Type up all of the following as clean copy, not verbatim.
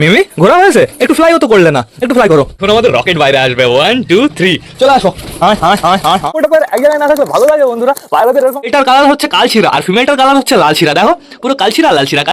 মিমি ঘোরা হয়েছে, একটু ফ্লাইও তো করলে না, একটু ফ্লাই করো। এখন আমাদের রকেট বাইরে আসবে, 1 2 3 চলে আসো। ওটা পরে এক জায়গায় না থাকলে ভালো লাগে বন্ধুরা, বাইরে এরকম। এটার কালার হচ্ছে কালছিরা আর ফিমেলটার কালার হচ্ছে লালছিরা, দেখো পুরো কালছিরা লালছিরা।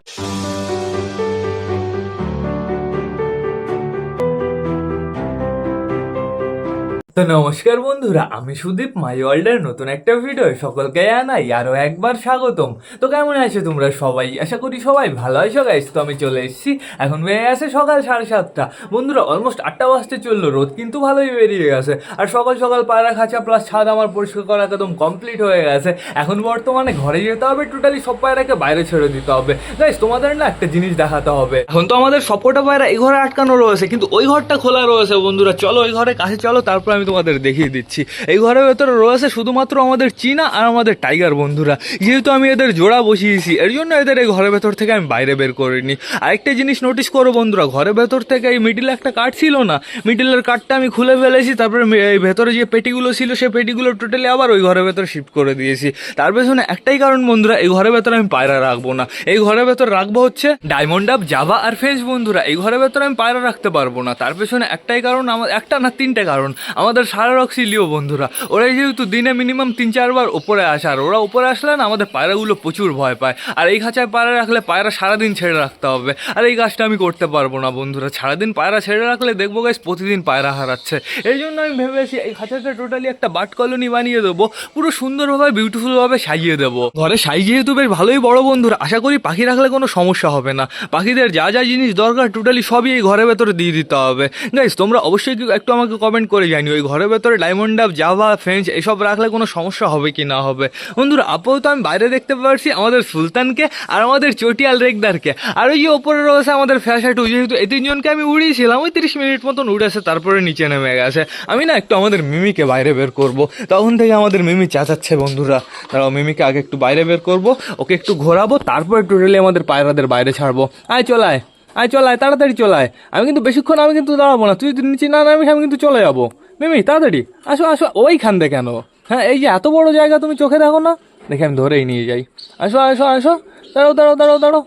তো নমস্কার বন্ধুরা, আমি সুদীপ, মাই ওয়ার্ল্ডের নতুন একটা ভিডিও সকলকে জানাই আরও একবার স্বাগতম। তো কেমন আছো তোমরা সবাই? আশা করি সবাই ভালো আছো গাইস। তো আমি চলে এসেছি, এখন বেরিয়ে গেছে সকাল 7:30 বন্ধুরা, অলমোস্ট 8টা বাজতে চললো। রোদ কিন্তু ভালোই বেরিয়ে গেছে আর সকাল সকাল পায়রা খাঁচা প্লাস ছাদ আমার পরিষ্কার করা একদম কমপ্লিট হয়ে গেছে। এখন বর্তমানে ঘরে যেতে হবে, টোটালি সব পায়রাকে বাইরে ছেড়ে দিতে হবে। গাইস তোমাদের না একটা জিনিস দেখাতে হবে। এখন তো আমাদের সবকটা পায়রা এই ঘরে আটকানো রয়েছে, কিন্তু ওই ঘরটা খোলা রয়েছে বন্ধুরা। চলো ওই ঘরে কাছে চলো, তারপর আমি তোমাদের দেখিয়ে দিচ্ছি। এই ঘরের ভেতরে রয়েছে শুধুমাত্র আমাদের চীনা আর আমাদের টাইগার বন্ধুরা। যেহেতু আমি এদের জোড়া বসিয়েছি, এর জন্য এদের এই ঘরের ভেতর থেকে আমি বাইরে বের করিনি। আরেকটা জিনিস নোটিস করো বন্ধুরা, ঘরের ভেতর থেকে এই মিডিলে একটা কাঠ ছিল না, মিডিলের কাঠটা আমি খুলে ফেলেছি। তারপরে এই ভেতরে যে পেটিগুলো ছিল সেই পেটিগুলো টোটালি আবার ওই ঘরের ভেতরে শিফট করে দিয়েছি। তার পেছনে একটাই কারণ বন্ধুরা, এই ঘরের ভেতরে আমি পায়রা রাখবো না। এই ঘরের ভেতর রাখবো হচ্ছে ডায়মন্ড ডাব, জাভা আর ফেস বন্ধুরা। এই ঘরের ভেতরে আমি পায়রা রাখতে পারবো না। তার পেছনে একটাই কারণ, আমার একটা না তিনটে কারণ। আমাদের সারা রক্সিলিও বন্ধুরা, ওরা যেহেতু দিনে মিনিমাম 3-4 বার ওপরে আসে, আর ওরা উপরে আসলে না আমাদের পায়রাগুলো প্রচুর ভয় পায়। আর এই খাঁচায় পায়রা রাখলে পায়রা সারাদিন ছেড়ে রাখতে হবে, আর এই কাজটা আমি করতে পারবো না বন্ধুরা। সারাদিন পায়রা ছেড়ে রাখলে দেখবো গাইস প্রতিদিন পায়রা হারাচ্ছে। এই জন্য আমি ভেবেছি এই খাঁচাটা টোটালি একটা বাট কলোনি বানিয়ে দেবো, পুরো সুন্দরভাবে বিউটিফুলভাবে সাজিয়ে দেবো। ঘরে সাইজ যেহেতু বেশ ভালোই বড় বন্ধুরা, আশা করি পাখি রাখলে কোনো সমস্যা হবে না। পাখিদের যা যা জিনিস দরকার টোটালি সবই এই ঘরের ভেতরে দিয়ে দিতে হবে। গাইস তোমরা অবশ্যই একটু আমাকে কমেন্ট করে জানিও, এই ঘরের ভেতরে ডায়মন্ড ডাব, জাভা, ফ্রেঞ্চ এসব রাখলে কোনো সমস্যা হবে কি না হবে। বন্ধুরা আপাতত আমি বাইরে দেখতে পাচ্ছি আমাদের সুলতানকে আর আমাদের চটিয়াল রেগদারকে, আর ওই যে ওপরে রয়েছে আমাদের ফ্যাশাটু। যেহেতু এই তিনজনকে আমি উড়িয়েছিলাম, ওই 30 মিনিট মতন উড়েছে, তারপরে নিচে নেমে গেছে। আমি না একটু আমাদের মিমিকে বাইরে বের করব, তখন থেকে আমাদের মিমি চেঁচাচ্ছে বন্ধুরা। দাঁড়াও, মিমিকে আগে একটু বাইরে বের করব, ওকে একটু ঘোরাবো, তারপরে টোটালি আমাদের পায়রাদের বাইরে ছাড়বো। আয় চলায়, আয় চলায়, তাড়াতাড়ি চলায়। আমি কিন্তু বেশিক্ষণ আমি কিন্তু দাঁড়াবো না, তুই নিচে না নামিস আমি কিন্তু চলে যাবো। মিমি তাড়াতাড়ি আসো আসো, ওইখান থেকে কেন? হ্যাঁ এই যে এত বড় জায়গা তুমি চোখে দেখো না? দেখে আমি ধরেই নিয়ে যাই। আসো আসো আসো, দাঁড়াও দাঁড়াও দাঁড়াও দাঁড়াও,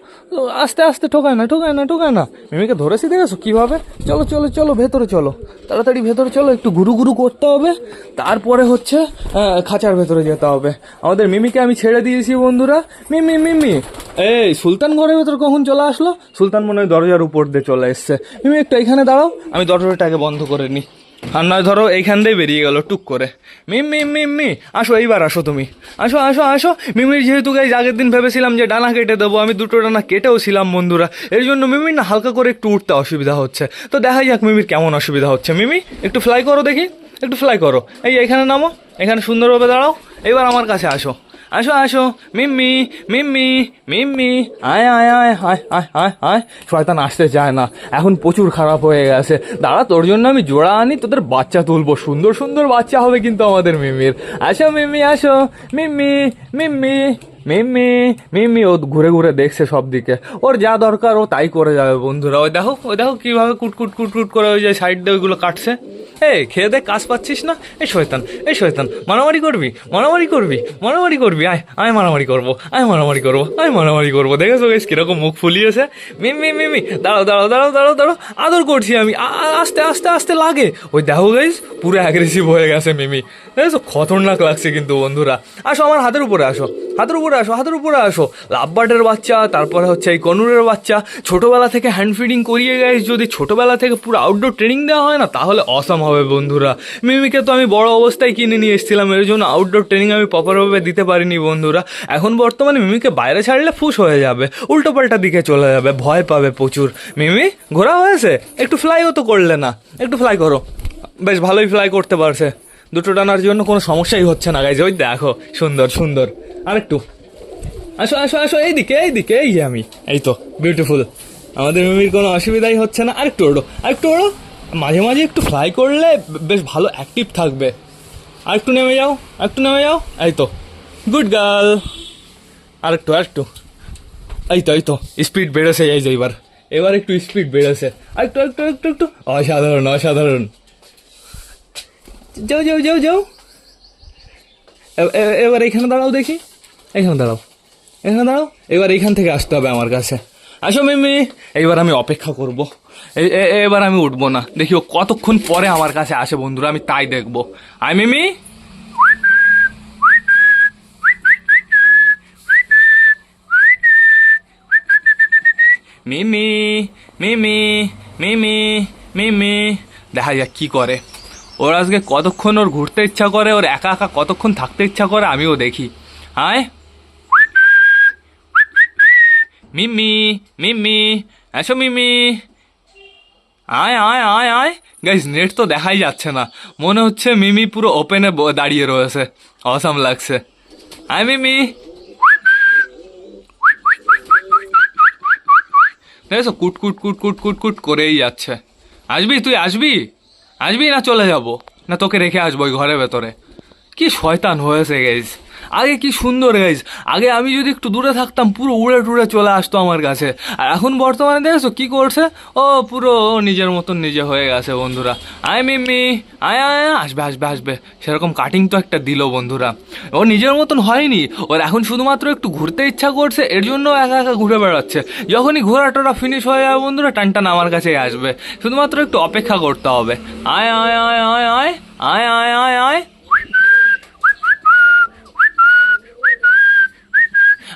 আস্তে আস্তে, ঠোকায় না ঠোকায় না ঠোকায় না। মিমিকে ধরেছি দেখেছো কীভাবে? চলো চলো চলো ভেতরে চলো, তাড়াতাড়ি ভেতরে চলো, একটু ঘুরু ঘুরু করতে হবে, তারপরে হচ্ছে খাঁচার ভেতরে যেতে হবে। আমাদের মিমিকে আমি ছেড়ে দিয়েছি বন্ধুরা। মিমি মিমি, এই সুলতান ঘরের ভেতর কখন চলে আসলো? সুলতান মনে হয় দরজার উপর দিয়ে চলে এসছে। মিমি একটু এখানে দাঁড়াও, আমি দরজাটাকে বন্ধ করে নিই। আর নয় ধরো এইখান দিয়ে বেরিয়ে গেল টুক করে। মিমি মিমি আসো, এইবার আসো তুমি, আসো আসো আসো। মিমির যেহেতু গাইজ আগের দিন ভেবেছিলাম যে ডানা কেটে দেবো, আমি দুটো ডানা কেটেও ছিলাম বন্ধুরা। এর জন্য মিমির না হালকা করে একটু উঠতে অসুবিধা হচ্ছে। তো দেখা যাক মিমির কেমন অসুবিধা হচ্ছে। মিমি একটু ফ্লাই করো দেখি, একটু ফ্লাই করো। এই এখানে নামো, এখানে সুন্দরভাবে দাঁড়াও, এবার আমার কাছে আসো, আসো আসো। মিম্মি মিম্মি মিম্মি, আয় আয় আয় আয় আয় আয় আয়। শয়তান আসতে চায় না, এখন প্রচুর খারাপ হয়ে গেছে। দাঁড়া, তোর জন্য আমি জোড়া আনি, তোদের বাচ্চা তুলবো, সুন্দর সুন্দর বাচ্চা হবে কিন্তু আমাদের মিমির। আসো মিম্মি আসো, মিম্মি মিম্মি মিম্মি মিম্মি। ও ঘুরে ঘুরে দেখছে সব দিকে, ওর যা দরকার ও তাই করে যাবে বন্ধুরা। ওই দেখো ওই দেখো কীভাবে কুটকুট কুটকুট করে ওই যে সাইড দিয়ে ওইগুলো কাটছে। এই খেয়ে দেখ, কাজ পাচ্ছিস না? এই শয়তান, এই শয়তান, মারামারি করবি, মারামারি করবি, মারামারি করবি, আয় আয় মারামারি করবো, আয় মারামারি করবো, আয় মারামারি করবো। দেখেছো গাইস কিরকম মুখ ফুলিয়েছে? মিমি মিমি দাঁড়াও দাঁড়াও দাঁড়াও দাঁড়াও দাঁড়াও, আদর করছি আমি, আস্তে আস্তে আস্তে লাগে। ওই দেখো গাইস পুরো অ্যাগ্রেসিভ হয়ে গেছে মিমি, দেখেছো? খতরনাক লাগছে কিন্তু বন্ধুরা। আসো আমার হাতের উপরে আসো, হাতের উপরে আসো, হাতের উপরে আসো। লাভবার্ডের বাচ্চা, তারপরে হচ্ছে এই কনুরের বাচ্চা, ছোটোবেলা থেকে হ্যান্ড ফিডিং করিয়ে গাইস যদি ছোটোবেলা থেকে পুরো আউটডোর ট্রেনিং দেওয়া হয় না, তাহলে অসাম হবে বন্ধুরা। মিমিকে তো আমি বড় অবস্থায় কিনে নিয়ে এসেছিলাম, এর জন্য আউটডোর ট্রেনিং আমি প্রপারভাবে দিতে পারিনি বন্ধুরা। এখন বর্তমানে মিমিকে বাইরে ছাড়লে ফুস হয়ে যাবে, উল্টোপাল্টা দিকে চলে যাবে, ভয় পাবে প্রচুর। মিমি ঘোরা হয়েছে, একটু ফ্লাইও তো করলে না, একটু ফ্লাই করো। বেশ ভালোই ফ্লাই করতে পারছে, দুটো ডানার জন্য কোনো সমস্যাই হচ্ছে না গাইজ। ওই দেখো সুন্দর সুন্দর, আরেকটু আসো আসো আসো, এইদিকে এইদিকে, এই যে আমি, এই তো বিউটিফুল। আমাদের মিমির কোনো অসুবিধাই হচ্ছে না। আরেকটু ওড়ো, আরেকটু ওড়ো, মাঝে মাঝে একটু ফ্লাই করলে বেশ ভালো অ্যাক্টিভ থাকবে। আরেকটু নেমে যাও, আরেকটু নেমে যাও, এই তো গুড গার্ল। আরেকটু আরেকটু, এই তো এই তো স্পিড বেড়েছে, এই যে এবার এবার একটু স্পিড বেড়েছে, আরেকটু একটু একটু একটু। অসাধারণ অসাধারণ, যাও যাও যাও যাও। এবার এখানে দাঁড়াও দেখি, এখানে দাঁড়াও, এখানে দাঁড়াও। এবার এখান থেকে আসতে হবে আমার কাছে। আসো মিমি, এইবার আমি অপেক্ষা করব। এবার আমি উঠবো না, দেখি ও কতক্ষণ পরে আমার কাছে আসে বন্ধুরা, আমি তাই দেখবো। আই মিমি, মিমি, মিমি, মিমি, মিমি, দেখা যাক কি করে। ওর আজকে কতক্ষণ ওর ঘুরতে ইচ্ছা করে, ওর একা একা কতক্ষণ থাকতে ইচ্ছা করে, আমিও দেখি। আয় মিমি, মিমি, এসো মিমি, আয় আয় আয় আয়। গাইস নেট তো দেখাই যাচ্ছে না, মনে হচ্ছে মিমি পুরো ওপেনে দাঁড়িয়ে রয়েছে, অসাম লাগছে। আয় মিমি, দেখছো কুট কুট কুট কুট কুট কুট করেই যাচ্ছে। আসবি তুই, আসবি আসবি না চলে যাব, না তোকে রেখে আসবো ওই ঘরের ভেতরে। কি শয়তান হয়েছে গাইজ, আগে কি সুন্দর গাইজ, আগে আমি যদি একটু দূরে থাকতাম পুরো উড়ে টুড়ে চলে আসতো আমার কাছে, আর এখন বর্তমানে দেখেছো কি করছে, ও পুরো নিজের মতন নিজে হয়ে গেছে বন্ধুরা। আয় মিমি, আয় আয়, আসবে আসবে আসবে, সেরকম কাটিং তো একটা দিল বন্ধুরা। ও নিজের মতন হয়নি, ওর এখন শুধুমাত্র একটু ঘুরতে ইচ্ছা করছে, এর জন্য একা একা ঘুরে বেড়াচ্ছে। যখনই ঘোরা টোরা ফিনিশ হয়ে যাবে বন্ধুরা, টানটান আমার কাছেই আসবে, শুধুমাত্র একটু অপেক্ষা করতে হবে। আয় আয় আয় আয় আয় আয় আয় আয় আয়।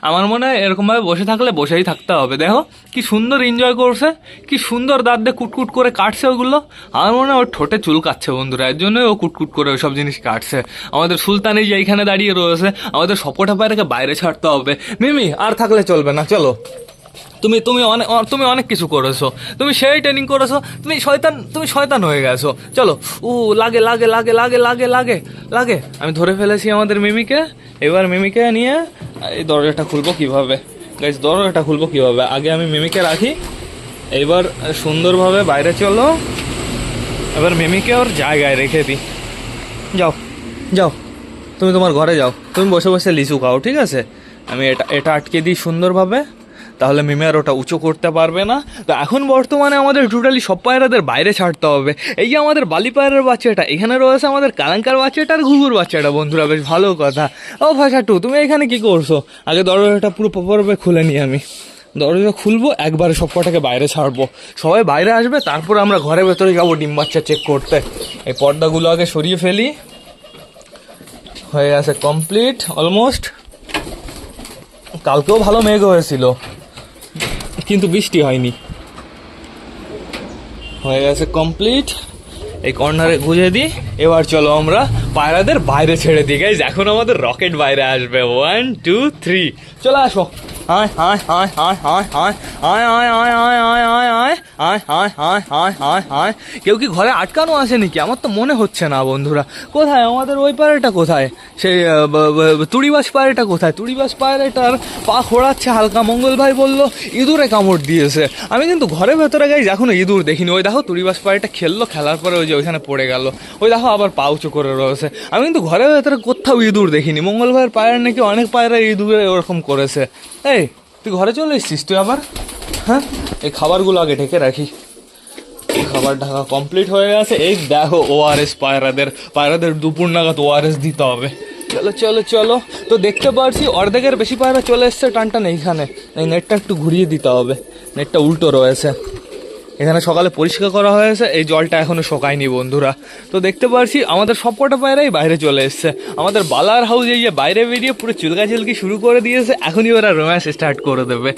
আমার মনে হয় এরকমভাবে বসে থাকলে বসেই থাকতে হবে। দেখো কি সুন্দর এনজয় করছে, কি সুন্দর দাঁত দিয়ে কুটকুট করে কাটছে ওগুলো। আমার মনে হয় ওর ঠোঁটে চুল কাটছে বন্ধুরা, এর জন্যই ও কুটকুট করে ওইসব জিনিস কাটছে। আমাদের সুলতানি যে এইখানে দাঁড়িয়ে রয়েছে, আমাদের সপোটা পায়রাকে বাইরে ছাড়তে হবে। মিমি আর থাকলে চলবে না, চলো। তুমি তুমি অনেক কিছু করেছো, তুমি সেই ট্রেনিং করেছো, তুমি শয়তান হয়ে গেছো। চলো। লাগে লাগে লাগে লাগে লাগে লাগে লাগে। আমি ধরে ফেলেছি আমাদের মিমিকে। এবার মিমিকে নিয়ে এই দরজাটা খুলবো কিভাবে গাইস, দরজাটা খুলবো কিভাবে, আগে আমি মিমিকে রাখি। এবার সুন্দরভাবে বাইরে চলো, এবার মিমিকে ওর জায়গায় রেখে দিই। যাও যাও, তুমি তোমার ঘরে যাও, তুমি বসে বসে লিচু খাও, ঠিক আছে? আমি এটা আটকে দিই সুন্দরভাবে, তাহলে মিমি আর ওটা উঁচু করতে পারবে না। তো এখন বর্তমানে আমাদের টোটালি সব পায়রাদের বাইরে ছাড়তে হবে। এই যে আমাদের বালি পায়রার বাচ্চাটা এখানে রয়েছে, আমাদের কালাঙ্কার বাচ্চাটা আর ঘুঘুর বাচ্চাটা বন্ধুরা, বেশ ভালো কথা। ও ভাষাটু, তুমি এখানে কি করছো? আগে দরজাটা পুরো প্রপারভাবে খুলে নিই আমি, দরজা খুলবো একবারে, সব কটাকে বাইরে ছাড়বো, সবাই বাইরে আসবে, তারপর আমরা ঘরের ভেতরে যাবো ডিম বাচ্চা চেক করতে। এই পর্দাগুলো আগে সরিয়ে ফেলি, হয়ে গেছে কমপ্লিট অলমোস্ট। কালকেও ভালো মেঘ হয়েছিল কিন্তু বৃষ্টি হয়নি। হয়ে গেছে কমপ্লিট, এই কর্নারে গুঁজে দিই। এবার চলো আমরা পায়রাদের বাইরে ছেড়ে দিই গাইজ, এখন আমাদের রকেট বাইরে আসবে। 1 2 3, চলে আসো। আয় আয় আয় আয় আয় আয় আয় আয় আয় আয় আয় আয় আয় আয় আয় আয় আয় আয়। কেউ কি ঘরে আটকানো আছে নাকি? আমার তো মনে হচ্ছে না বন্ধুরা। কোথায় আমাদের ওই পায়রাটা, কোথায় সেই তুড়িবাস পায়রাটা কোথায়? তুড়িবাস পায়রাটার পা খোঁড়াচ্ছে হালকা, মঙ্গল ভাই বললো ইঁদুরে কামড় দিয়েছে। আমি কিন্তু ঘরের ভেতরে গাইজ এখনো ইঁদুর দেখিনি। ওই দেখো তুড়িবাস পায়রাটা খেললো, খেলার পরে ওই যে ওইখানে পড়ে গেল, ওই দেখো আবার পা উঁচু করে রয়েছে। আমি কিন্তু ঘরের ভেতরে কোথাও ইঁদুর দেখিনি। মঙ্গল ভাইয়ের পায়রা নাকি অনেক পায়রা ইঁদুরে ওরকম করেছে। এই তুই ঘরে চলে এসছিস তুই আবার? হ্যাঁ, এই খাবারগুলো আগে ঢেকে রাখি। খাবার ঢাকা কমপ্লিট হয়ে গেছে। এই দেখো ORS, পায়রাদের দুপুর নাগাদ ORS দিতে হবে। চলো চলো চলো। তো দেখতে পারছি অর্ধেকের বেশি পায়রা চলে এসছে টানটান এইখানে। এই নেটটা একটু ঘুরিয়ে দিতে হবে, নেটটা উল্টো রয়েছে। এখানে সকালে পরিষ্কার করা হয়েছে, এই জলটা এখনো শোকায়নি বন্ধুরা। তো দেখতে পারছি আমাদের সবকটা পায়রাই বাইরে চলে এসছে। আমাদের বালার হাউস এই যে বাইরে বেরিয়ে পুরো চুলকাচিলকি শুরু করে দিয়েছে। এখনই ওরা রোম্যান্স স্টার্ট করে দেবে।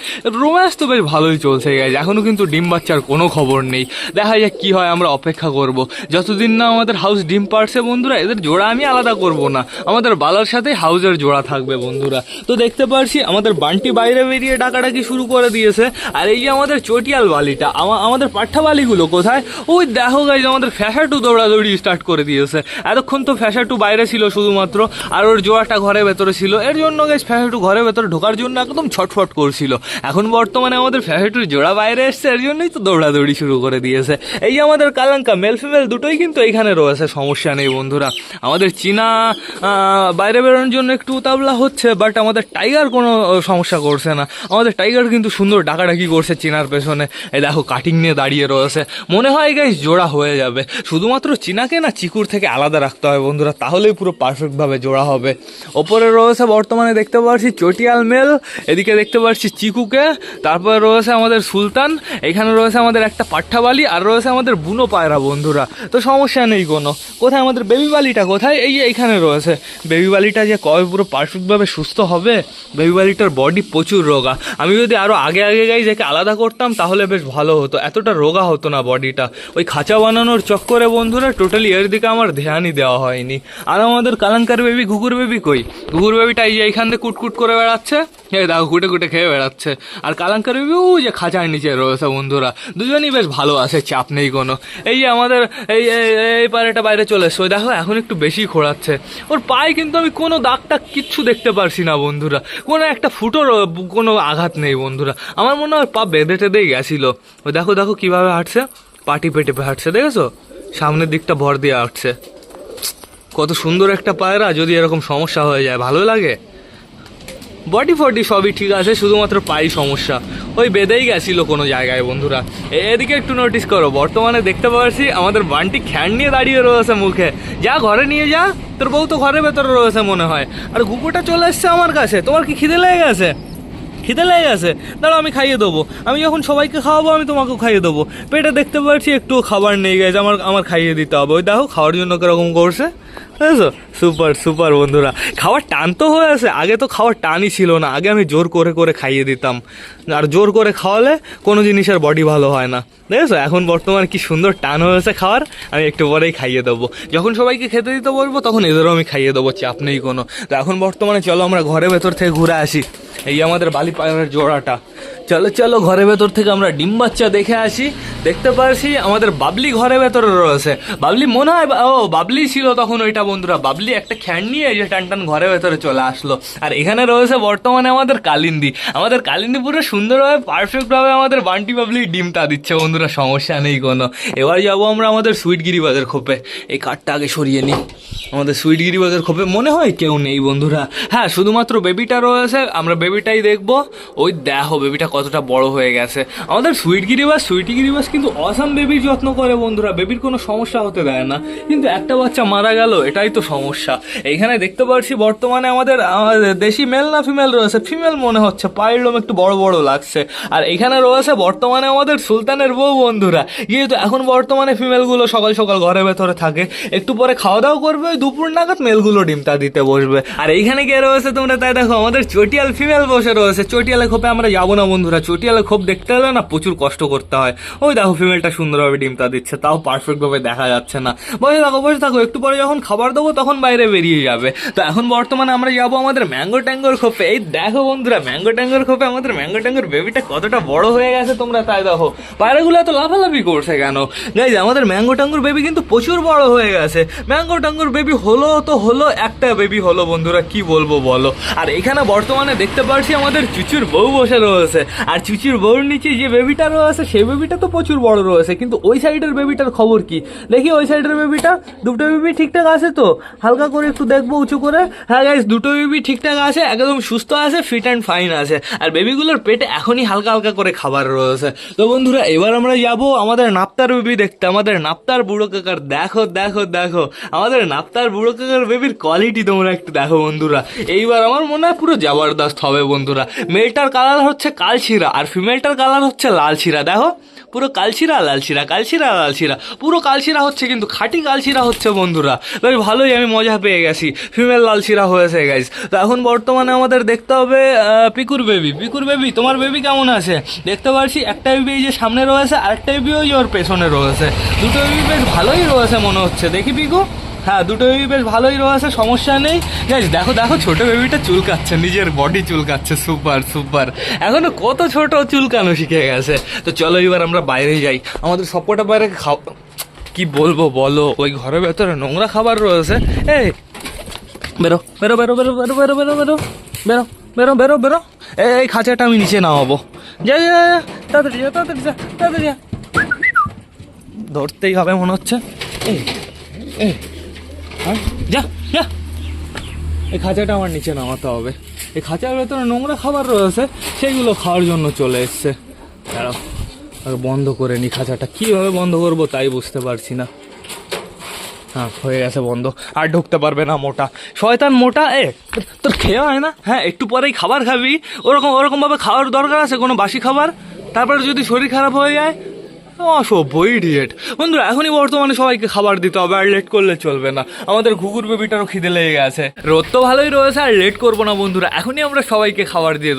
রোম্যান্স তো বেশ ভালোই চলছে গাইজ, এখনো কিন্তু ডিম বাচ্চার কোনো খবর নেই। দেখা যাক কি হয়, আমরা অপেক্ষা করব। যতদিন না আমাদের হাউস ডিম পারছে বন্ধুরা, এদের জোড়া আমি আলাদা করব না, আমাদের বালার সাথে হাউসের জোড়া থাকবে বন্ধুরা। তো দেখতে পারছি আমাদের বান্টি বাইরে বেরিয়ে ডাকাডাকি শুরু করে দিয়েছে। আর এই যে আমাদের চটিয়াল বালিটা, আমাদের পাঠা বালিগুলো কোথায়? ওই দেখো গাইজ আমাদের ফ্যাশাটু দৌড়াদৌড়ি স্টার্ট করে দিয়েছে। এতক্ষণ তো ফ্যাশাটু বাইরে ছিল শুধুমাত্র, আর ওর জোড়াটা ঘরের ভেতরে ছিল, এর জন্য গাইজ ফ্যাশাটু ঘরের ভেতরে ঢোকার জন্য একদম ছটফট করছিল। এখন বর্তমানে আমাদের ফ্যাশাটুর জোড়া বাইরে এসছে, এর জন্যই তো দৌড়াদৌড়ি শুরু করে দিয়েছে। এই যে আমাদের কালাঙ্কা মেল ফিমেল দুটোই কিন্তু এইখানে রয়েছে, সমস্যা নেই বন্ধুরা। আমাদের চীনা বাইরে বেরোনোর জন্য একটু উতাবলা হচ্ছে, বাট আমাদের টাইগার কোনো সমস্যা করছে না। আমাদের টাইগার কিন্তু সুন্দর ডাকাডাকি করছে চীনার পেছনে। এই দেখো কাটিং নিয়ে দাঁড়িয়ে রয়েছে, মনে হয় গাইস জোড়া হয়ে যাবে। শুধুমাত্র চিনাকে না চিকুর থেকে আলাদা রাখতে হবে বন্ধুরা, তাহলেই পুরো পারফেক্টভাবে জোড়া হবে। ওপরে রয়েছে বর্তমানে দেখতে পাচ্ছি চটিয়াল মেল, এদিকে দেখতে পাচ্ছি চিকুকে, তারপরে রয়েছে আমাদের সুলতান, এখানে রয়েছে আমাদের একটা পাঠ্ঠাবালি, আর রয়েছে আমাদের বুনো পায়রা বন্ধুরা। তো সমস্যা নেই কোনো। কোথায় আমাদের বেবি বালিটা, কোথায়? এই যে এইখানে রয়েছে বেবি বালিটা। যে কবে পুরো পারফেক্টভাবে সুস্থ হবে? বেবি বালিটার বডি প্রচুর রোগা। আমি যদি আরও আগে আগে গাই যাকে আলাদা করতাম তাহলে বেশ ভালো হতো, এতটা রোগা হতো না বডিটা। ওই খাঁচা বানানোর চক্করে বন্ধুরা টোটালি এর দিকে আমার ধ্যানই দেওয়া হয়নি। আর আমাদের কালাঙ্কার বেবি ঘুঘুর বেবি কই? ঘুঘুর বেবিটা এই যে এইখান থেকে কুটকুট করে বেড়াচ্ছে, এই দেখো কুটে কুটে খেয়ে বেড়াচ্ছে। আর কালাঙ্কার বেবি ও যে খাঁচার নিচে রয়েছে বন্ধুরা, দুজনই বেশ ভালো আছে, চাপ নেই কোনো। এই যে আমাদের এই এই পায়রাটা বাইরে চলে এসছে, ওই দেখো এখন একটু বেশি খোঁড়াচ্ছে। ওর পায়ে কিন্তু আমি কোনো দাগ টাগ কিচ্ছু দেখতে পারছি না বন্ধুরা, কোনো একটা ফুটোর কোনো আঘাত নেই বন্ধুরা। আমার মনে হয় পা বেঁধে টেঁধেই গেছিলো। ওই দেখো দেখো কীভাবে হাঁটছে, পাটি পেটে হাঁটছে, দেখেছো? সামনের দিকটা ভর দিয়ে হাঁটছে। কত সুন্দর একটা পায়রা, যদি এরকম সমস্যা হয়ে যায় ভালো লাগে। বডি ফডি সবই ঠিক আছে, শুধুমাত্র পাই সমস্যা, ওই বেঁধেই গেছিলো কোনো জায়গায় বন্ধুরা। এদিকে একটু নোটিস করো, বর্তমানে দেখতে পাচ্ছি আমাদের বান্টি খ্যান নিয়ে দাঁড়িয়ে রয়েছে মুখে। যা ঘরে নিয়ে যা, তোর বউ তো ঘরের ভেতরে রয়েছে মনে হয়। আর ঘুঘুটা চলে এসছে আমার কাছে। তোমার কি খিদে লেগে গেছে? খিদে লেগে গেছে? দাঁড়াও আমি খাইয়ে দেবো। আমি যখন সবাইকে খাওয়াবো আমি তোমাকেও খাইয়ে দেবো। পেটে দেখতে পাচ্ছি একটুও খাবার নেই গেছে, আমার খাইয়ে দিতে হবে। ওই দেখো খাওয়ার জন্য কিরকম করছে, বুঝেছো? সুপার সুপার বন্ধুরা, খাওয়ার টান তো হয়েছে। আগে তো খাওয়ার টানই ছিল না, আগে আমি জোর করে করে খাইয়ে দিতাম। আর জোর করে খাওয়ালে কোনো জিনিসের বডি ভালো হয় না, দেখেছো? এখন বর্তমানে কি সুন্দর টান হয়েছে খাওয়ার। আমি একটু পরেই খাইয়ে দেবো। যখন সবাইকে খেতে দিতে বলবো তখন এদেরও আমি খাইয়ে দেবো, চাপ নেই কোনো। তো এখন বর্তমানে চলো আমরা ঘরের ভেতর থেকে ঘুরে আসি। এই আমাদের বালি পায়রার জোড়াটা, চলো চলো ঘরের ভেতর থেকে আমরা ডিম বাচ্চা দেখে আসি। দেখতে পারছি আমাদের বাবলি ঘরের ভেতরে রয়েছে। বাবলি মনে হয় ও বাবলি ছিল তখন ওইটা বন্ধুরা। বাবলি একটা খ্যান নিয়ে এই যে টান টান ঘরের ভেতরে চলে আসলো। আর এখানে রয়েছে বর্তমানে আমাদের কালিন্দি। আমাদের কালিন্দি পুরো সুন্দরভাবে পারফেক্টভাবে আমাদের বান্টি বাবলি ডিমটা দিচ্ছে বন্ধুরা, সমস্যা নেই কোনো। এবার যাবো আমরা আমাদের সুইট গিরিবাজের খোপে। এই কাঠটা আগে সরিয়ে নিই। আমাদের সুইট গিরিবাজের খোপে মনে হয় কেউ নেই বন্ধুরা। হ্যাঁ, শুধুমাত্র বেবিটা রয়েছে, আমরা বেবিটাই দেখবো। ওই দেখো বেবিটা কতটা বড় হয়ে গেছে। আমাদের সুইটি গিরিবাস কিন্তু অসাম বেবির যত্ন করে বন্ধুরা, বেবির কোনো সমস্যা হতে দেয় না। কিন্তু একটা বাচ্চা মারা গেল, এটাই তো সমস্যা। এইখানে দেখতে পাচ্ছি বর্তমানে আমাদের দেশি মেল না ফিমেল রয়েছে, ফিমেল মনে হচ্ছে, পায়ের লোম একটু বড় বড় লাগছে। আর এখানে রয়েছে বর্তমানে আমাদের সুলতানের বউ বন্ধুরা। যেহেতু এখন বর্তমানে ফিমেলগুলো সকাল সকাল ঘরের ভেতরে থাকে, একটু পরে খাওয়া দাওয়া করবে, ওই দুপুর নাগাদ মেলগুলো ডিমটা দিতে বসবে। আর এইখানে কে রয়েছে তোমরা তাই দেখো, আমাদের চটিয়াল ফিমেল বসে রয়েছে। চটিয়ালের খোপে আমরা যাবো না বন্ধুরা, চটিয়ালের খোপ দেখতে হলে না প্রচুর কষ্ট করতে হয়। ওই দেখো ফিমেলটা সুন্দরভাবে ডিমটা দিচ্ছে, তাও পারফেক্টভাবে দেখা যাচ্ছে না। বসে থাকো, একটু পরে যখন খাবার দেবো তখন বাইরে বেরিয়ে যাবে। তো এখন বর্তমানে আমরা যাবো আমাদের ম্যাঙ্গো ট্যাঙ্গোর খোপে। এই দেখো বন্ধুরা, ম্যাঙ্গো ট্যাঙ্গোর খোপে আমাদের ম্যাঙ্গো ট্যাঙ্গোর বেবিটা কতটা বড় হয়ে গেছে তোমরা তাই দেখো। পায়রাগুলো এত লাফালাফি করছে কেন? গাইজ আমাদের ম্যাঙ্গো ট্যাঙ্গোর বেবি কিন্তু প্রচুর বড় হয়ে গেছে। ম্যাঙ্গো ট্যাঙ্গোর বেবি হলো তো হলো, একটা বেবি হলো বন্ধুরা, কি বলবো বলো। আর এখানে বর্তমানে দেখতে পাচ্ছি আমাদের চুচুর বউ বসে রয়েছে। আর চুচুর বউর নিচে যে বেবিটা রয়েছে সেই বেবিটা তো প্রচুর বড় রয়েছে, কিন্তু ওই সাইডের বেবিটার খবর কি দেখি। ওই সাইডের বেবিটা, দুটো বেবি ঠিকঠাক আছে তো? হালকা করে একটু দেখবো উঁচু করে। হ্যাঁ গাইস, দুটো বেবি ঠিকঠাক আছে, একদম সুস্থ আছে, ফিট অ্যান্ড ফাইন আছে। আর বেবিগুলোর পেটে এখনই হালকা হালকা করে খাবার রয়েছে। তো বন্ধুরা এবার আমরা যাবো আমাদের নাপ্তার বেবি দেখতে, আমাদের নাপ্তার বুড়ো কাকার। দেখো দেখো দেখো আমাদের নাপ্তার বুড়ো কাকার বেবির কোয়ালিটি তোমরা একটু দেখো বন্ধুরা। এইবার আমার মনে হয় পুরো জবরদস্ত হবে বন্ধুরা। মেলটার কালার হচ্ছে কালশিরা আর ফিমেলটার কালার হচ্ছে লাল শিরা। দেখো পুরো কালশিরা লাল শিরা, কালশিরা লাল শিরা, পুরো কালশিরা হচ্ছে, কিন্তু খাঁটি কালশিরা হচ্ছে বন্ধুরা। বেশ ভালোই আমি মজা পেয়ে গেছি, ফিমেল লাল শিরা হয়েছে গাইজ। তো এখন বর্তমানে আমাদের দেখতে হবে পিকুর বেবি। পিকুর বেবি, তোমার বেবি কেমন আছে? দেখতে পাচ্ছি একটা বেবি এই যে সামনে রয়েছে, আরেকটা বেবি ওই ওর পেছনে রয়েছে। দুটো বেবি বেশ ভালোই রয়েছে মনে হচ্ছে, দেখি পিকু। হ্যাঁ, দুটো বেবি বেশ ভালোই রয়েছে, সমস্যা নেই। গাইজ দেখো দেখো ছোট বেবিটা চুলকাচ্ছে, নিজের বডি চুলকাচ্ছে, সুপার সুপার। এখনো কত ছোট চুলকানো শিখে গেছে। তো চলো এবার আমরা বাইরে যাই, আমাদের সবকটা বাইরে কি বলবো বলো, ওই ঘরের ভেতরে নোংরা খাবার রয়েছে। এই বেরো বেরো বেরো বেরো বেরো বেরো বেরো বেরো বেরো বেরো বেরো বেরো। এই খাঁচাটা আমি নিচে নামাবো। যা যা যা, তাড়াতাড়ি যা, তাড়াতাড়ি যা, তাড়াতাড়ি যা। ধরতেই হবে মনে হচ্ছে। এই এই যা যা, এই খাঁচাটা আমার নিচে নামাতে হবে। এই খাঁচার ভেতরে নোংরা খাবার রয়েছে, সেইগুলো খাওয়ার জন্য চলে এসছে। দাঁড়াও বন্ধ করে নি খাঁচাটা, কীভাবে বন্ধ করবো তাই বুঝতে পারছি না। হ্যাঁ হয়ে গেছে বন্ধ, আর ঢুকতে পারবে না মোটা শয়তান। মোটা তোর খেয়ে হয় না? হ্যাঁ একটু পরেই খাবার খাবি, ওরকমভাবে খাওয়ার দরকার আছে কোনো বাসি খাবার? তারপরে যদি শরীর খারাপ হয়ে যায়, অসভ্য ইডিয়েট। বন্ধুরা এখনই বর্তমানে সবাইকে খাবার দিতে হবে, আর লেট করলে চলবে না। আমাদের ঘুঘুর বেবিটারও খিদে লেগে গেছে, রোদ তো ভালোই রয়েছে, আর লেট করবো না বন্ধুরা। এখনই আমরা সবাইকে খাবার দিয়ে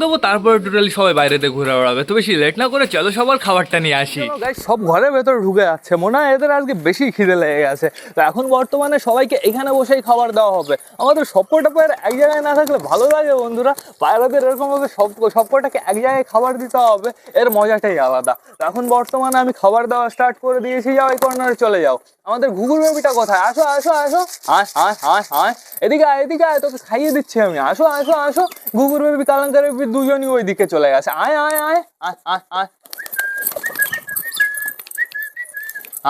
দেবো, তারপরে টোটালি সবাই বাইরেতে ঘুরে বেড়াবে। তো বেশি লেট না করে চলো সবার খাবারটা নিয়ে আসি। সব ঘরের ভেতরে ঢুকে যাচ্ছে, মনে হয় এদের আজকে বেশি খিদে লেগে গেছে। তো এখন বর্তমানে সবাইকে এখানে বসেই খাবার দেওয়া হবে। আমাদের সবকটা পায়ের এক জায়গায় না থাকলে ভালো লাগে বন্ধুরা। পায়রাদের এরকমভাবে সবকটাকে এক জায়গায় খাবার দিতে হবে, এর মজাটাই আলাদা। তো এখন বর্তমানে আমি খাবার দেওয়া স্টার্ট করে দিয়েছি। যাও এই কর্নারে চলে যাও। আমাদের ঘুঘুর বেবিটা কোথায়? আসো আসো আসো, আয় আয় আয় আয়, এদিকে আয় এদিকে আয়, তোকে খাইয়ে দিচ্ছি আমি। আসো আসো আসো, ঘুঘুর বেবি কালাঙ্কার বেবি দুজনই ওই দিকে চলে গেছে। আয় আয় আয় আয় আয় আয়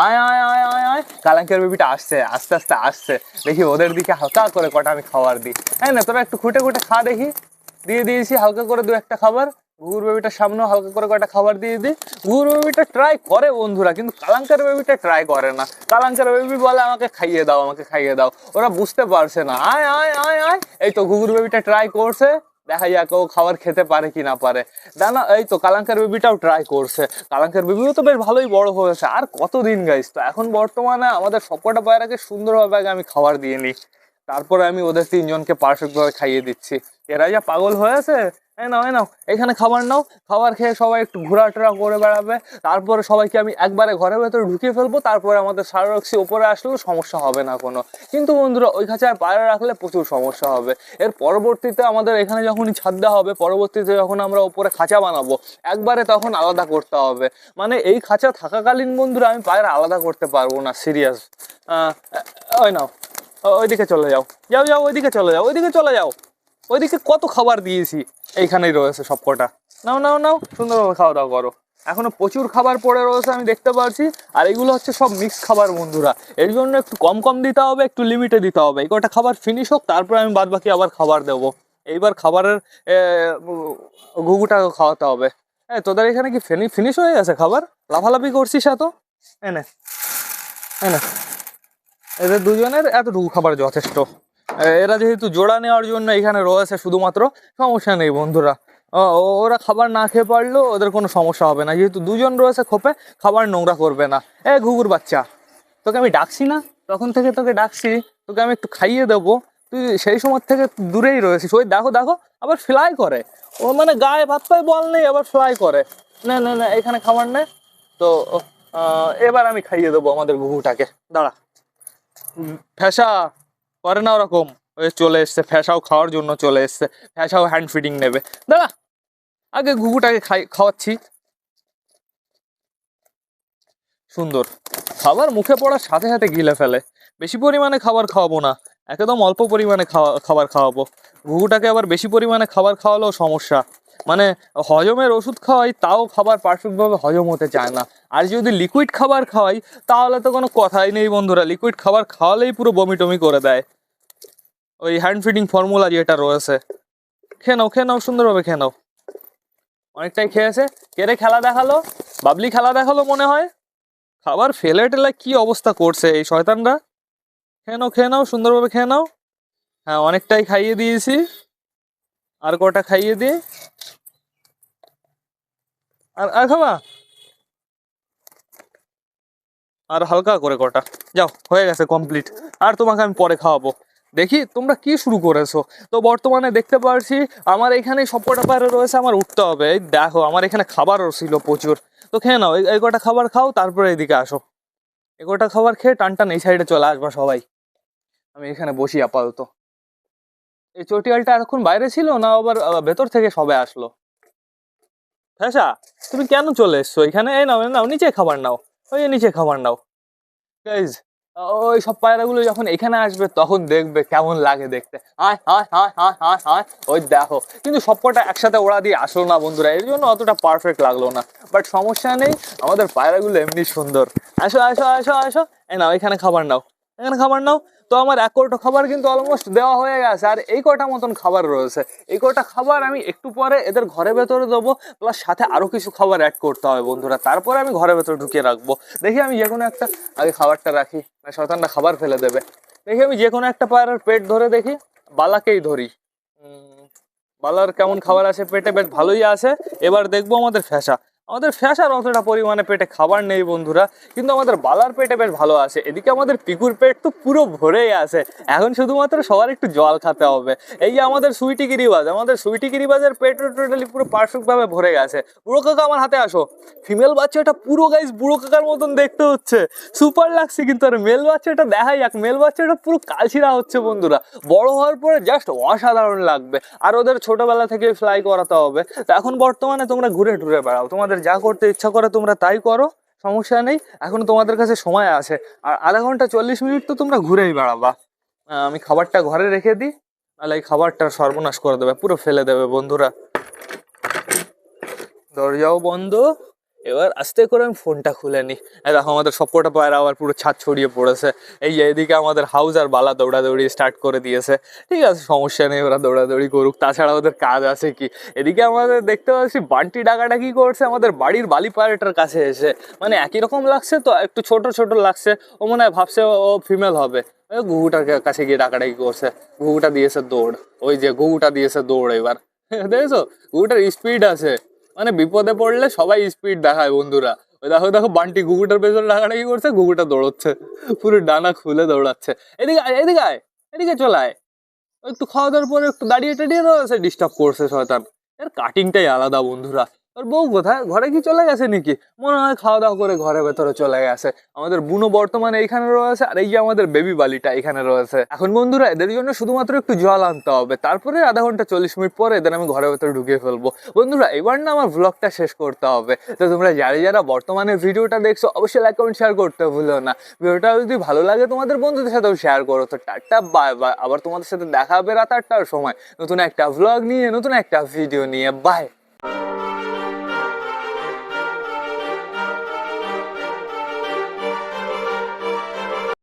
আয় আয় আয় আয় আয়, কালাঙ্কের বেবিটা আসছে, আস্তে আস্তে আসছে। দেখি ওদের দিকে হালকা করে কটা আমি খাবার দিই। হ্যাঁ না, তোরা একটু খুঁটে খুঁটে খা দেখি। দিয়ে দিয়েছি হালকা করে দু একটা খাবার। ঘুঘুর বেবিটার সামনেও হালকা করে কটা খাবার দিয়ে দিই। ঘুঘুর বেবিটা ট্রাই করে বন্ধুরা, কিন্তু কালাঙ্কার বেবিটা ট্রাই করে না। কালাঙ্কার বেবি বলে আমাকে খাইয়ে দাও, আমাকে খাইয়ে দাও। ওরা বুঝতে পারছে না। আয় আয় আয় আয়, এই তো ঘুঘুর বেবিটা ট্রাই করছে, দেখা যাক ও খাবার খেতে পারে কি না পারে। দানা এই তো কালাঙ্কার বেবিটাও ট্রাই করছে। কালাঙ্কার বেবিও তো বেশ ভালোই বড় হয়েছে। আর কতদিন গাইস? তো এখন বর্তমানে আমাদের সবকটা পায়রাকে সুন্দরভাবে আগে আমি খাবার দিয়ে নিই, তারপরে আমি ওদের তিনজনকে পারফেক্ট ভাবে খাইয়ে দিচ্ছি। এরা যা পাগল হয়েছে। নাও নাও, এখানে খাবার নাও। খাবার খেয়ে সবাই একটু ঘোরাটোরা করে বেড়াবে। তারপরে সবাইকে আমি একবারে ঘরের ভেতরে ঢুকিয়ে ফেলবো। তারপরে আমাদের সারারক্সি ওপরে আসলেও সমস্যা হবে না কোনো। কিন্তু বন্ধুরা ওই খাঁচায় পায়রা রাখলে প্রচুর সমস্যা হবে। এর পরবর্তীতে আমাদের এখানে যখনই ছাদ দেওয়া হবে, পরবর্তীতে যখন আমরা ওপরে খাঁচা বানাবো, একবারে তখন আলাদা করতে হবে। মানে এই খাঁচা থাকাকালীন বন্ধুরা আমি পায়রা আলাদা করতে পারবো না, সিরিয়াস। ওই নাও, ওইদিকে চলে যাও, যাও যাও, ওইদিকে চলে যাও, ওইদিকে চলে যাও। ওইদিকে কত খাবার দিয়েছি, এইখানেই রয়েছে সবকটা। নাও নাও নাও, সুন্দরভাবে খাওয়া দাওয়া করো। এখনো প্রচুর খাবার পড়ে রয়েছে আমি দেখতে পাচ্ছি। আর এগুলো হচ্ছে সব মিক্স খাবার বন্ধুরা, এর জন্য একটু কম কম দিতে হবে, একটু লিমিটে দিতে হবে। এই কটা খাবার ফিনিশ হোক, তারপরে আমি বাদ বাকি আবার খাবার দেবো। এইবার খাবারের ঘুঘুটাকে খাওয়াতে হবে। তোদের এখানে কি ফিনিশ হয়ে গেছে খাবার? লাফালাফি করছিস এত? এনে এনে, এদের দুজনের এতটুকু খাবার যথেষ্ট। এরা যেহেতু জোড়া নেওয়ার জন্য এখানে রয়েছে শুধুমাত্র, সমস্যা নেই বন্ধুরা। ওরা খাবার না খেয়ে পারলেও ওদের কোনো সমস্যা হবে না, যেহেতু দুজন রয়েছে খোপে, খাবার নোংরা করবে না। ঘুঘুর বাচ্চা, তোকে আমি ডাকছি না? তখন থেকে তোকে ডাকছি, তোকে আমি একটু খাইয়ে দেবো। তুই সেই সময় থেকে দূরেই রয়েছিস। ওই দেখো দেখো, আবার ফ্লাই করে। ও মানে গায়ে ভাত পায়ে বল নেই, আবার ফ্লাই করে। না না না, এখানে খাবার নেই তো। এবার আমি খাইয়ে দেবো আমাদের ঘুঘুটাকে। দাঁড়া, ফ্যাসা করে না ওরকম। ওই চলে এসছে, ফ্যাসাও খাওয়ার জন্য চলে এসছে। ফ্যাসাও হ্যান্ড ফিডিং নেবে। দাঁড়া, আগে ঘুঘুটাকে খাওয়াচ্ছি। সুন্দর খাবার মুখে পড়ার সাথে সাথে গিলে ফেলে। বেশি পরিমাণে খাবার খাওয়াবো না, একদম অল্প পরিমাণে খাবার খাওয়াবো। ঘুঘুটাকে আবার বেশি পরিমাণে খাবার খাওয়ালেও সমস্যা। মানে হজমের ওষুধ খাওয়াই, তাও খাবার পারফেক্টভাবে হজম হতে চায় না। আর যদি লিকুইড খাবার খাওয়াই, তাহলে তো কোনো কথাই নেই বন্ধুরা। লিকুইড খাবার খাওয়ালেই পুরো বমি টমি করে দেয়। ওই হ্যান্ড ফিডিং ফর্মুলা যেটা রয়েছে, খেয়ে নাও সুন্দরভাবে খেয়ে নাও। অনেকটাই খেয়েছে। কেড়ে খেলা দেখালো, বাবলি খেলা দেখালো মনে হয়। খাবার ফেলে টেলে কি অবস্থা করছে এই শয়তানরা। খেয়ে নাও সুন্দরভাবে খেয়ে নাও। হ্যাঁ অনেকটাই খাইয়ে দিয়েছি, আর কটা খাইয়ে দিই। আর খাবা, আর হালকা করে কটা। যাও, হয়ে গেছে কমপ্লিট। আর তোমাকে আমি পরে খাওয়াবো। দেখি তোমরা কি শুরু করেছো। তো বর্তমানে দেখতে পাচ্ছি আমার এখানে সবকটা পায়রা রয়েছে, আমার উঠতে হবে। এই দেখো, আমার এখানে খাবারও ছিল প্রচুর। তো খেয়ে নাও, এই কটা খাবার খাও, তারপরে এদিকে আসো। এই কটা খাবার খেয়ে টান টান এই সাইডে চলে আসবা সবাই। আমি এখানে বসি আপাতত। এই চটিয়ালটা এতক্ষণ বাইরে ছিল না, আবার ভেতর থেকে সবে আসলো। হ্যাঁ, তুমি কেন চলে এসছো এখানে? এই নাও নাও, নিচে খাবার নাও, ওই নিচে খাবার নাও। গাইজ, ওই সব পায়রাগুলো যখন এখানে আসবে তখন দেখবে কেমন লাগে দেখতে। আয় আয় আয় আয় আয় আয়, ওই দেখো। কিন্তু সবকটা একসাথে ওড়া দিয়ে আসলো না বন্ধুরা, এর জন্য অতটা পারফেক্ট লাগলো না। বাট সমস্যা নেই, আমাদের পায়রাগুলো এমনি সুন্দর। আসো আসো আসো আসো, এই নাও এখানে খাবার নাও, এখানে খাবার নাও। তো আমার এক কৌটো খাবার কিন্তু অলমোস্ট দেওয়া হয়ে গেছে, আর এই কটা মতন খাবার রয়েছে। এই কটা খাবার আমি একটু পরে এদের ঘরের ভেতরে দেবো, প্লাস সাথে আরো কিছু খাবার অ্যাড করতে হবে বন্ধুরা, তারপরে আমি ঘরের ভেতরে ঢুকিয়ে রাখবো। দেখি আমি যে কোনো একটা আগে খাবারটা রাখি, শয়তানটা খাবার ফেলে দেবে। দেখি আমি যে কোনো একটা পায়রার পেট ধরে দেখি, বালাকেই ধরি। বালার কেমন খাবার আছে পেটে, বেশ ভালোই আছে। এবার দেখবো আমাদের ফ্যাসা, আমাদের ফ্যাসার অতটা পরিমাণে পেটে খাবার নেই বন্ধুরা, কিন্তু আমাদের বালার পেটে বেশ ভালো আছে। এদিকে আমাদের পিকুর পেট তো পুরো ভরেই আছে, এখন শুধুমাত্র সবার একটু জল খেতে হবে। এই যে আমাদের সুইটি গিরিবাজ, আমাদের সুইটি গিরিবাজের পেট টোটালি পুরো পারফেক্টভাবে ভরে গেছে। বুড়ো কাকা আমার হাতে আসো। ফিমেল বাচ্চাটা পুরো গাইস বুড়ো কাকার মতন দেখতে হচ্ছে, সুপার লাগছে। কিন্তু আর মেল বাচ্চাটা দেখাই যাক, মেল বাচ্চাটা পুরো কালচিরা হচ্ছে বন্ধুরা, বড় হওয়ার পরে জাস্ট অসাধারণ লাগবে। আর ওদের ছোটবেলা থেকে ফ্লাই করাতে হবে। তো এখন বর্তমানে তোমরা ঘুরে টুরে বেড়াও, তোমাদের যা করতে ইচ্ছা করে তোমরা তাই করো, সমস্যা নেই। এখন তোমাদের কাছে সময় আছে, আর আধা ঘন্টা 40 মিনিট তো তোমরা ঘুরেই বেড়াবা। আমি খাবারটা ঘরে রেখে দিই, নাহলে এই খাবারটা সর্বনাশ করে দেবে, পুরো ফেলে দেবে বন্ধুরা। দরজাও বন্ধ। এবার আস্তে করে আমি ফোনটা খুলে নিই। দেখো আমাদের সবকটা পায়রা আবার পুরো ছাদ ছড়িয়ে পড়েছে। এই যে এদিকে আমাদের হাউস আর বালা দৌড়াদৌড়ি স্টার্ট করে দিয়েছে। ঠিক আছে, সমস্যা নেই, ওরা দৌড়াদৌড়ি করুক, তাছাড়া ওদের কাজ আছে কি। এদিকে আমাদের দেখতে পাচ্ছি বান্টি ডাকাটা কি করছে আমাদের বাড়ির বালি পায়রাটার কাছে এসে, মানে একই রকম লাগছে তো, একটু ছোট ছোট লাগছে। ও মনে হয় ভাবছে ও ফিমেল হবে। ঘুঘুটার কাছে গিয়ে ডাকাডাকি করছে, ঘুঘুটা দিয়েছে দৌড়। ওই যে ঘুঘুটা দিয়েছে দৌড়। এবার দেখেছো ঘুঘুটার স্পিড আছে, মানে বিপদে পড়লে সবাই স্পিড দেখায় বন্ধুরা। ওই দেখো দেখো বান্টি ঘুঘুটার পেছনে ডাকাডাকি করছে, ঘুঘুটা দৌড়চ্ছে, পুরো ডানা খুলে দৌড়াচ্ছে। এদিকে আয়, এদিকে আয়, এদিকে চলায়। একটু খাওয়া দাওয়ার পরে একটু দাঁড়িয়ে টাড়িয়ে রয়েছে, ডিস্টার্ব করছে শয়তান। এর কাটিংটাই আলাদা বন্ধুরা। আর বউ কোথায়, ঘরে কি চলে গেছে নাকি? মনে হয় খাওয়া দাওয়া করে ঘরের ভেতরে চলে গেছে। আমাদের বুনো বর্তমানে এইখানে রয়েছে, আর এই যে আমাদের বেবি বালিটা এখানে রয়েছে। এখন বন্ধুরা এদের জন্য শুধুমাত্র একটু জল আনতে হবে, তারপরে আধা ঘন্টা 40 মিনিট পরে এদের আমি ঘরের ভেতরে ঢুকিয়ে ফেলবো। বন্ধুরা এবার না আমার ব্লগটা শেষ করতে হবে। তো তোমরা যারা যারা বর্তমানে ভিডিওটা দেখছো অবশ্যই লাইক কমেন্ট শেয়ার করতে ভুলো না। ভিডিওটা যদি ভালো লাগে তোমাদের বন্ধুদের সাথেও শেয়ার করো। তো টাটা বাই বাই, আবার তোমাদের সাথে দেখা হবে রাত 8টার সময় নতুন একটা ভ্লগ নিয়ে, নতুন একটা ভিডিও নিয়ে। বাই।